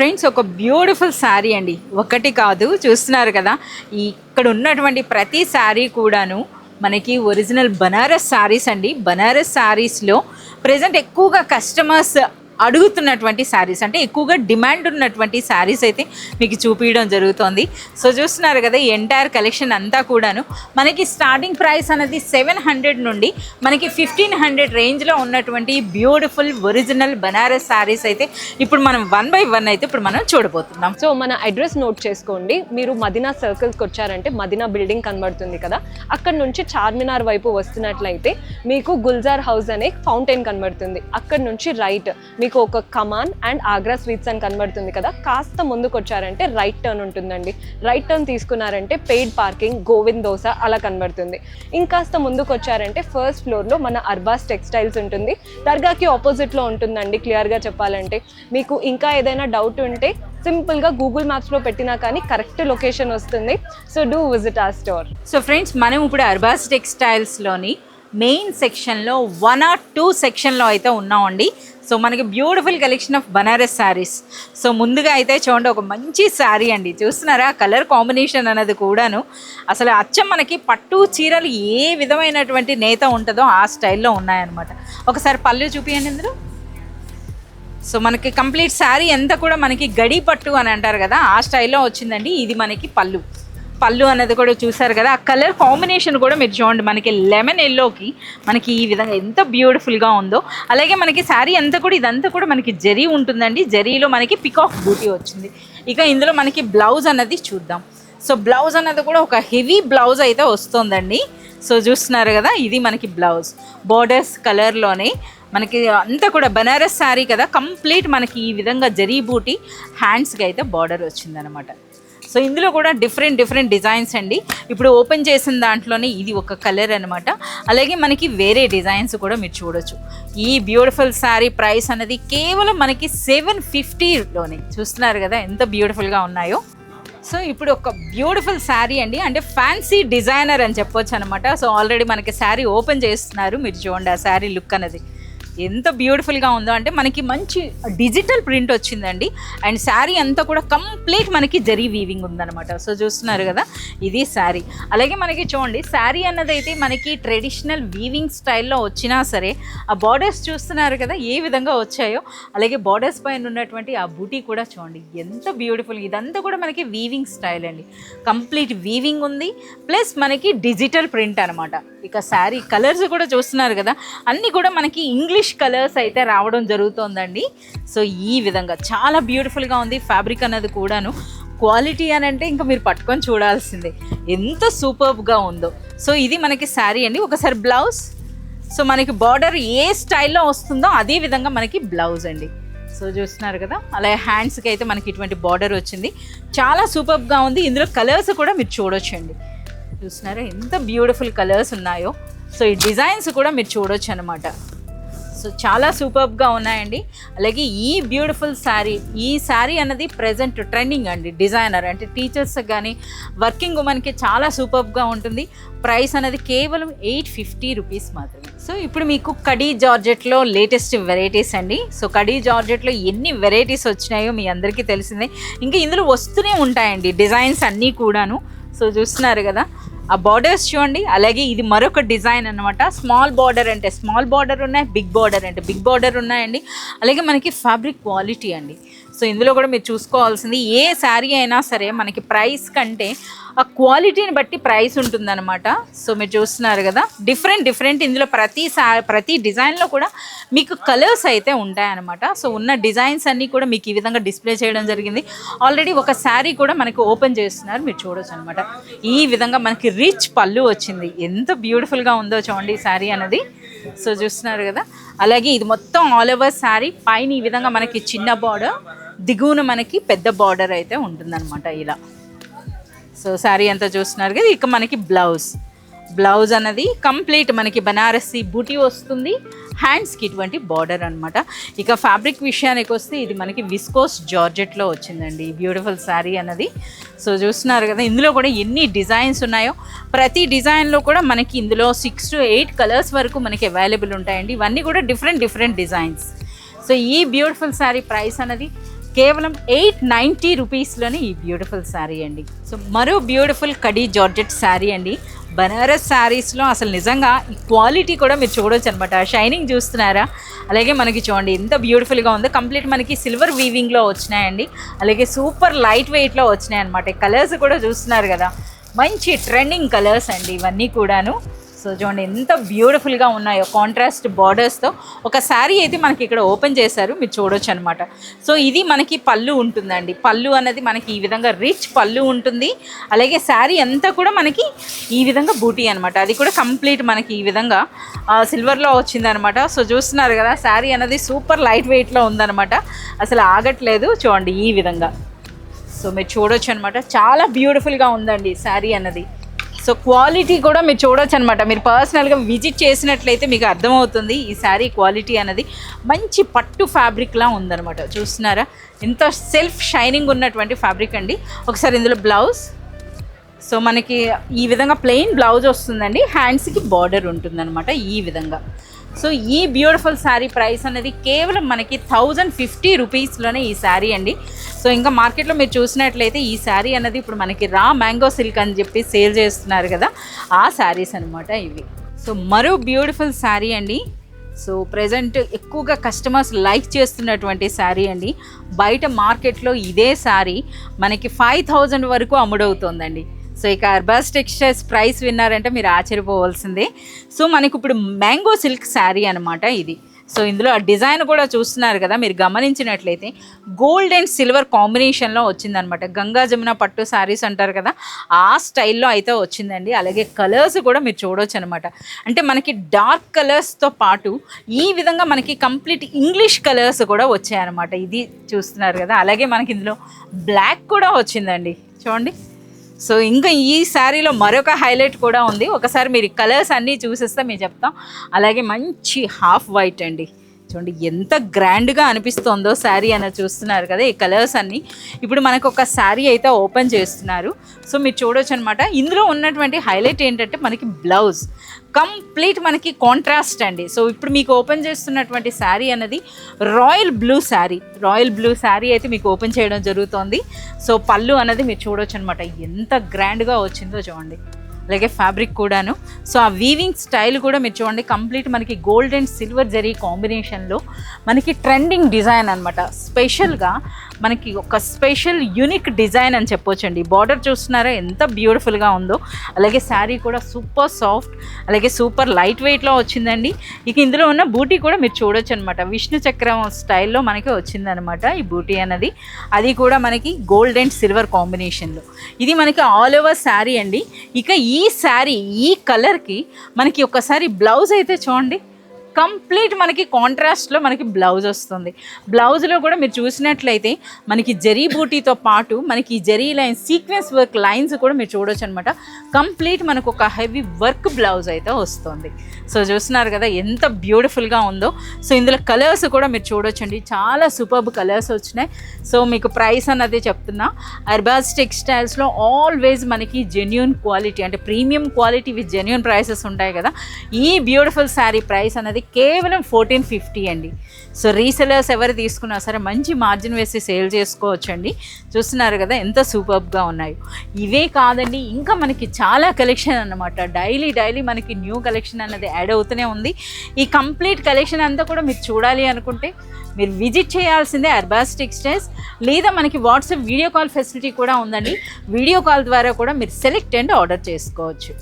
Friends ఒక beautiful sari అండి, ఒకటి కాదు చూస్తున్నారు కదా. ఇక్కడ ఉన్నటువంటి ప్రతి శారీ కూడాను మనకి ఒరిజినల్ బనారస్ శారీస్ అండి. బనారస్ శారీస్లో ప్రజెంట్ ఎక్కువగా కస్టమర్స్ అడుగుతున్నటువంటి శారీస్, అంటే ఎక్కువగా డిమాండ్ ఉన్నటువంటి శారీస్ అయితే మీకు చూపించడం జరుగుతుంది. సో చూస్తున్నారు కదా, ఈ ఎంటైర్ కలెక్షన్ అంతా కూడాను మనకి స్టార్టింగ్ ప్రైస్ అనేది 700 నుండి మనకి 1500 రేంజ్లో ఉన్నటువంటి బ్యూటిఫుల్ ఒరిజినల్ బనారస్ శారీస్ అయితే ఇప్పుడు మనం 1 by 1 అయితే ఇప్పుడు మనం చూడబోతున్నాం. సో మన అడ్రస్ నోట్ చేసుకోండి. మీరు మదీనా సర్కిల్స్కి వచ్చారంటే మదీనా బిల్డింగ్ కనబడుతుంది కదా, అక్కడ నుంచి చార్మినార్ వైపు వస్తున్నట్లయితే మీకు గుల్జార్ హౌస్ అనే ఫౌంటైన్ కనబడుతుంది. అక్కడ నుంచి రైట్ మీకు ఒక కమాన్ అండ్ ఆగ్రా స్వీట్స్ అని కనబడుతుంది కదా, కాస్త ముందుకు వచ్చారంటే రైట్ టర్న్ ఉంటుందండి. రైట్ టర్న్ తీసుకున్నారంటే పెయిడ్ పార్కింగ్, గోవింద్ దోస అలా కనబడుతుంది. ఇంకాస్త ముందుకు వచ్చారంటే ఫస్ట్ ఫ్లోర్లో మన అర్బాస్ టెక్స్టైల్స్ ఉంటుంది, దర్గాకి ఆపోజిట్లో ఉంటుందండి. క్లియర్గా చెప్పాలంటే మీకు ఇంకా ఏదైనా డౌట్ ఉంటే సింపుల్గా గూగుల్ మ్యాప్స్లో పెట్టినా కానీ కరెక్ట్ లొకేషన్ వస్తుంది. So do visit are store. So friends, మనం ఇప్పుడు అర్బాస్ టెక్స్టైల్స్లోని మెయిన్ సెక్షన్లో 1 or 2 సెక్షన్లో అయితే ఉన్నామండి. సో మనకి beautiful collection of Banaras saris. So ముందుగా అయితే చూడండి, ఒక మంచి శారీ అండి. చూస్తున్నారా, కలర్ కాంబినేషన్ అనేది కూడాను అసలు అచ్చం మనకి పట్టు చీరలు ఏ విధమైనటువంటి నేత ఉంటుందో ఆ స్టైల్లో ఉన్నాయన్నమాట. ఒకసారి పళ్ళు చూపించండి ఇందులో. సో మనకి కంప్లీట్ శారీ అంతా కూడా మనకి గడి పట్టు అని అంటారు కదా, ఆ స్టైల్లో వచ్చిందండి. ఇది మనకి పళ్ళు అనేది కూడా చూసారు కదా, ఆ కలర్ కాంబినేషన్ కూడా మీరు చూడండి, మనకి లెమన్ ఎల్లోకి మనకి ఈ విధంగా ఎంత బ్యూటిఫుల్గా ఉందో. అలాగే మనకి శారీ అంతా కూడా ఇదంతా కూడా మనకి జరీ ఉంటుందండి. జరీలో మనకి పికాక్ బూటీ వచ్చింది. ఇక ఇందులో మనకి బ్లౌజ్ అన్నది చూద్దాం. సో బ్లౌజ్ అన్నది కూడా ఒక హెవీ బ్లౌజ్ అయితే వస్తుందండి. సో చూస్తున్నారు కదా, ఇది మనకి బ్లౌజ్ బోర్డర్స్ కలర్లోనే మనకి అంతా కూడా బనారస్ శారీ కదా, కంప్లీట్ మనకి ఈ విధంగా జరీ బూటీ, హ్యాండ్స్కి అయితే బార్డర్ వచ్చిందనమాట. సో ఇందులో కూడా డిఫరెంట్ డిజైన్స్ అండి. ఇప్పుడు ఓపెన్ చేసిన దాంట్లోనే ఇది ఒక కలర్ అనమాట. అలాగే మనకి వేరే డిజైన్స్ కూడా మీరు చూడొచ్చు. ఈ బ్యూటిఫుల్ శారీ ప్రైస్ అనేది కేవలం మనకి 750లోనే. చూస్తున్నారు కదా ఎంత బ్యూటిఫుల్గా ఉన్నాయో. సో ఇప్పుడు ఒక బ్యూటిఫుల్ శారీ అండి, అంటే ఫ్యాన్సీ డిజైనర్ అని చెప్పొచ్చు అనమాట. సో ఆల్రెడీ మనకి శారీ ఓపెన్ చేస్తున్నారు, మీరు చూడండి ఆ శారీ లుక్ అనేది ఎంత బ్యూటిఫుల్గా ఉందో. అంటే మనకి మంచి డిజిటల్ ప్రింట్ వచ్చిందండి, అండ్ శారీ అంతా కూడా కంప్లీట్ మనకి జరీ వీవింగ్ ఉందన్నమాట. సో చూస్తున్నారు కదా, ఇది శారీ. అలాగే మనకి చూడండి, శారీ అన్నది అయితే మనకి ట్రెడిషనల్ వీవింగ్ స్టైల్లో వచ్చినా సరే ఆ బార్డర్స్ చూస్తున్నారు కదా ఏ విధంగా వచ్చాయో. అలాగే బార్డర్స్ పైన ఉన్నటువంటి ఆ బూటీ కూడా చూడండి ఎంత బ్యూటిఫుల్. ఇదంతా కూడా మనకి వీవింగ్ స్టైల్ అండి, కంప్లీట్ వీవింగ్ ఉంది, ప్లస్ మనకి డిజిటల్ ప్రింట్ అనమాట. ఇక శారీ కలర్స్ కూడా చూస్తున్నారు కదా, అన్నీ కూడా మనకి ఇంగ్లీష్ కలర్స్ అయితే రావడం జరుగుతుందండి. సో ఈ విధంగా చాలా బ్యూటిఫుల్గా ఉంది. ఫ్యాబ్రిక్ అన్నది కూడాను క్వాలిటీ అని అంటే ఇంకా మీరు పట్టుకొని చూడాల్సిందే, ఎంత సూపర్బ్గా ఉందో. సో ఇది మనకి శారీ అండి. ఒకసారి బ్లౌజ్. సో మనకి బార్డర్ ఏ స్టైల్లో వస్తుందో అదే విధంగా మనకి బ్లౌజ్ అండి. సో చూస్తున్నారు కదా, అలాగే హ్యాండ్స్కి అయితే మనకి ఇటువంటి బార్డర్ వచ్చింది, చాలా సూపర్బ్గా ఉంది. ఇందులో కలర్స్ కూడా మీరు చూడొచ్చండి. చూస్తున్నారా ఎంత బ్యూటిఫుల్ కలర్స్ ఉన్నాయో. సో ఈ డిజైన్స్ కూడా మీరు చూడొచ్చు అనమాట. సో చాలా సూపర్బ్గా ఉన్నాయండి. అలాగే ఈ బ్యూటిఫుల్ శారీ, ఈ శారీ అన్నది ప్రజెంట్ ట్రెండింగ్ అండి. డిజైనర్ అంటే టీచర్స్ కానీ వర్కింగ్ ఉమెన్కి చాలా సూపర్బ్గా ఉంటుంది. ప్రైస్ అనేది కేవలం 850 రూపీస్ మాత్రమే. సో ఇప్పుడు మీకు కడీ జార్జెట్లో లేటెస్ట్ వెరైటీస్ అండి. సో కడీ జార్జెట్లో ఎన్ని వెరైటీస్ వచ్చినాయో మీ అందరికీ తెలిసిందే, ఇంకా ఇందులో వస్తూనే ఉంటాయండి డిజైన్స్ అన్నీ కూడాను. సో చూస్తున్నారు కదా, ఆ బార్డర్స్ చూడండి. అలాగే ఇది మరొక డిజైన్ అనమాట. స్మాల్ బార్డర్ అంటే స్మాల్ బార్డర్ ఉన్నాయి, బిగ్ బార్డర్ అంటే బిగ్ బార్డర్ ఉన్నాయండి. అలాగే మనకి ఫ్యాబ్రిక్ క్వాలిటీ అండి. సో ఇందులో కూడా మీరు చూసుకోవాల్సింది, ఏ శారీ అయినా సరే మనకి ప్రైస్ కంటే ఆ క్వాలిటీని బట్టి ప్రైస్ ఉంటుందన్నమాట. సో మీరు చూస్తున్నారు కదా, డిఫరెంట్ ఇందులో ప్రతి డిజైన్లో కూడా మీకు కలర్స్ అయితే ఉంటాయన్నమాట. సో ఉన్న డిజైన్స్ అన్నీ కూడా మీకు ఈ విధంగా డిస్ప్లే చేయడం జరిగింది. ఆల్రెడీ ఒక శారీ కూడా మనకి ఓపెన్ చేస్తున్నారు, మీరు చూడొచ్చు అనమాట. ఈ విధంగా మనకి రిచ్ పళ్ళు వచ్చింది, ఎంత బ్యూటిఫుల్గా ఉందో చూడండి ఈ శారీ అనేది. సో చూస్తున్నారు కదా, అలాగే ఇది మొత్తం ఆల్ ఓవర్ శారీ పైన ఈ విధంగా మనకి చిన్న బార్డర్, దిగువన మనకి పెద్ద బార్డర్ అయితే ఉంటుందన్నమాట ఇలా. సో శారీ అంతా చూస్తున్నారు కదా. ఇక మనకి బ్లౌజ్ అన్నది కంప్లీట్ మనకి బనారసి బూటీ వస్తుంది, హ్యాండ్స్కి ఇటువంటి బార్డర్ అనమాట. ఇక ఫ్యాబ్రిక్ విషయానికి వస్తే ఇది మనకి విస్కోస్ జార్జెట్లో వచ్చిందండి ఈ బ్యూటిఫుల్ శారీ అన్నది. సో చూస్తున్నారు కదా, ఇందులో కూడా ఎన్ని డిజైన్స్ ఉన్నాయో. ప్రతి డిజైన్లో కూడా మనకి ఇందులో 6 to 8 కలర్స్ వరకు మనకి అవైలబుల్ ఉంటాయండి. ఇవన్నీ కూడా డిఫరెంట్ డిజైన్స్. సో ఈ బ్యూటిఫుల్ శారీ ప్రైస్ అనేది కేవలం 890 రూపీస్లోనే ఈ బ్యూటిఫుల్ శారీ అండి. సో మరో బ్యూటిఫుల్ కడీ జార్జెట్ శారీ అండి. బనారస్ శారీస్లో అసలు నిజంగా ఈ క్వాలిటీ కూడా మీరు చూడొచ్చు అనమాట. షైనింగ్ చూస్తున్నారా? అలాగే మనకి చూడండి ఎంత బ్యూటిఫుల్గా ఉందో. కంప్లీట్ మనకి సిల్వర్ వీవింగ్లో వచ్చినాయండి. అలాగే సూపర్ లైట్ వెయిట్లో వచ్చినాయి అనమాట. కలర్స్ కూడా చూస్తున్నారు కదా, మంచి ట్రెండింగ్ కలర్స్ అండి ఇవన్నీ కూడాను. సో చూడండి ఎంత బ్యూటిఫుల్గా ఉన్నాయో కాంట్రాస్ట్ బార్డర్స్తో. ఒక శారీ అయితే మనకి ఇక్కడ ఓపెన్ చేశారు, మీరు చూడొచ్చు అనమాట. సో ఇది మనకి పళ్ళు ఉంటుందండి. పళ్ళు అనేది మనకి ఈ విధంగా రిచ్ పళ్ళు ఉంటుంది. అలాగే శారీ అంతా కూడా మనకి ఈ విధంగా బూటీ అనమాట. అది కూడా కంప్లీట్ మనకి ఈ విధంగా సిల్వర్లో వచ్చిందనమాట. సో చూస్తున్నారు కదా, శారీ అనేది సూపర్ లైట్ వెయిట్లో ఉందన్నమాట. అసలు ఆగట్లేదు చూడండి ఈ విధంగా. సో మీరు చూడొచ్చు అనమాట, చాలా బ్యూటిఫుల్గా ఉందండి శారీ అన్నది. సో క్వాలిటీ కూడా మీరు చూడొచ్చు అనమాట. మీరు పర్సనల్గా విజిట్ చేసినట్లయితే మీకు అర్థమవుతుంది ఈ శారీ క్వాలిటీ అనేది. మంచి పట్టు ఫ్యాబ్రిక్లా ఉందన్నమాట. చూస్తున్నారా ఎంత సెల్ఫ్ షైనింగ్ ఉన్నటువంటి ఫ్యాబ్రిక్ అండి. ఒకసారి ఇందులో బ్లౌజ్, సో మనకి ఈ విధంగా ప్లెయిన్ బ్లౌజ్ వస్తుందండి. హ్యాండ్స్కి బార్డర్ ఉంటుందన్నమాట ఈ విధంగా. సో ఈ బ్యూటిఫుల్ శారీ ప్రైస్ అనేది కేవలం మనకి 1050 రూపీస్లోనే ఈ శారీ అండి. సో ఇంకా మార్కెట్లో మీరు చూసినట్లయితే ఈ శారీ అనేది ఇప్పుడు మనకి రా మ్యాంగో సిల్క్ అని చెప్పి సేల్ చేస్తున్నారు కదా, ఆ శారీస్ అనమాట ఇవి. సో మరో బ్యూటిఫుల్ శారీ అండి. సో ప్రజెంట్ ఎక్కువగా కస్టమర్స్ లైక్ చేస్తున్నటువంటి శారీ అండి. బయట మార్కెట్లో ఇదే శారీ మనకి 5000 వరకు అమ్ముడవుతోందండి. సో ఇక అర్బాస్ టెక్స్టైల్స్ ప్రైస్ విన్నారంటే మీరు ఆశ్చర్యపోవాల్సిందే. సో మనకి ఇప్పుడు మ్యాంగో సిల్క్ శారీ అనమాట ఇది. సో ఇందులో ఆ డిజైన్ కూడా చూస్తున్నారు కదా, మీరు గమనించినట్లయితే గోల్డ్ అండ్ సిల్వర్ కాంబినేషన్లో వచ్చిందనమాట. గంగా జమున పట్టు శారీస్ అంటారు కదా, ఆ స్టైల్లో అయితే వచ్చిందండి. అలాగే కలర్స్ కూడా మీరు చూడవచ్చు అనమాట. అంటే మనకి డార్క్ కలర్స్తో పాటు ఈ విధంగా మనకి కంప్లీట్ ఇంగ్లీష్ కలర్స్ కూడా వచ్చాయన్నమాట. ఇది చూస్తున్నారు కదా. అలాగే మనకి ఇందులో బ్లాక్ కూడా వచ్చిందండి చూడండి. సో ఇంకా ఈ శారీలో మరొక హైలైట్ కూడా ఉంది. ఒకసారి మీరు కలర్స్ అన్నీ చూసేస్తే మేము చెప్తాం. అలాగే మంచి హాఫ్ వైట్ అండి. చూడండి ఎంత గ్రాండ్గా అనిపిస్తుందో శారీ అనేది. చూస్తున్నారు కదా ఈ కలర్స్ అన్నీ. ఇప్పుడు మనకు ఒక శారీ అయితే ఓపెన్ చేస్తున్నారు. సో మీరు చూడొచ్చు అనమాట. ఇందులో ఉన్నటువంటి హైలైట్ ఏంటంటే మనకి బ్లౌజ్ కంప్లీట్ మనకి కాంట్రాస్ట్ అండి. సో ఇప్పుడు మీకు ఓపెన్ చేస్తున్నటువంటి శారీ అనేది రాయల్ బ్లూ శారీ అయితే మీకు ఓపెన్ చేయడం జరుగుతుంది. సో పళ్ళు అనేది మీరు చూడొచ్చు అనమాట. ఎంత గ్రాండ్గా వచ్చిందో చూడండి. అలాగే ఫ్యాబ్రిక్ కూడాను. సో ఆ వీవింగ్ స్టైల్ కూడా మీరు చూడండి, కంప్లీట్ మనకి గోల్డ్ అండ్ సిల్వర్ జరీ కాంబినేషన్లో మనకి ట్రెండింగ్ డిజైన్ అనమాట. స్పెషల్గా మనకి ఒక స్పెషల్ యూనిక్ డిజైన్ అని చెప్పొచ్చండి. బార్డర్ చూస్తున్నారా ఎంత బ్యూటిఫుల్గా ఉందో. అలాగే శారీ కూడా సూపర్ సాఫ్ట్, అలాగే సూపర్ లైట్ వెయిట్లో వచ్చిందండి. ఇక ఇందులో ఉన్న బూటీ కూడా మీరు చూడొచ్చు అనమాట. విష్ణు చక్రం స్టైల్లో మనకి వచ్చిందనమాట ఈ బూటీ అన్నది. అది కూడా మనకి గోల్డ్ అండ్ సిల్వర్ కాంబినేషన్లో. ఇది మనకి ఆల్ ఓవర్ శారీ అండి. ఇక ఈ శారీ ఈ కలర్కి మనకి ఒకసారి బ్లౌజ్ అయితే చూడండి, కంప్లీట్ మనకి కాంట్రాస్ట్లో మనకి బ్లౌజ్ వస్తుంది. బ్లౌజ్లో కూడా మీరు చూసినట్లయితే మనకి జరీ బూటీతో పాటు మనకి zari line sequence work lines కూడా మీరు చూడొచ్చు అనమాట. కంప్లీట్ మనకు ఒక హెవీ వర్క్ బ్లౌజ్ అయితే వస్తుంది. సో చూస్తున్నారు కదా ఎంత బ్యూటిఫుల్గా ఉందో. సో ఇందులో కలర్స్ కూడా మీరు చూడొచ్చండి, చాలా సూపర్బ్ కలర్స్ వచ్చినాయి. సో మీకు ప్రైస్ అన్నది చెప్తున్నా, అర్బాస్ టెక్స్టైల్స్లో ఆల్వేస్ మనకి జెన్యూన్ క్వాలిటీ అంటే premium quality with genuine prices ఉంటాయి కదా. ఈ బ్యూటిఫుల్ శారీ ప్రైస్ అనేది కేవలం 1450 అండి. సో రీసెలర్స్ ఎవరు తీసుకున్నా సరే మంచి మార్జిన్ వేసి సేల్ చేసుకోవచ్చండి. చూస్తున్నారు కదా ఎంత సూపర్బ్గా ఉన్నాయో. ఇవే కాదండి, ఇంకా మనకి చాలా కలెక్షన్ అన్నమాట. డైలీ మనకి న్యూ కలెక్షన్ అన్నది యాడ్ అవుతూనే ఉంది. ఈ కంప్లీట్ కలెక్షన్ అంతా కూడా మీరు చూడాలి అనుకుంటే మీరు విజిట్ చేయాల్సిందే అర్బాస్ టెక్స్టైల్స్. లేదా మనకి వాట్సాప్ వీడియో కాల్ ఫెసిలిటీ కూడా ఉందండి. వీడియో కాల్ ద్వారా కూడా మీరు సెలెక్ట్ అండ్ ఆర్డర్ చేసుకోవచ్చు.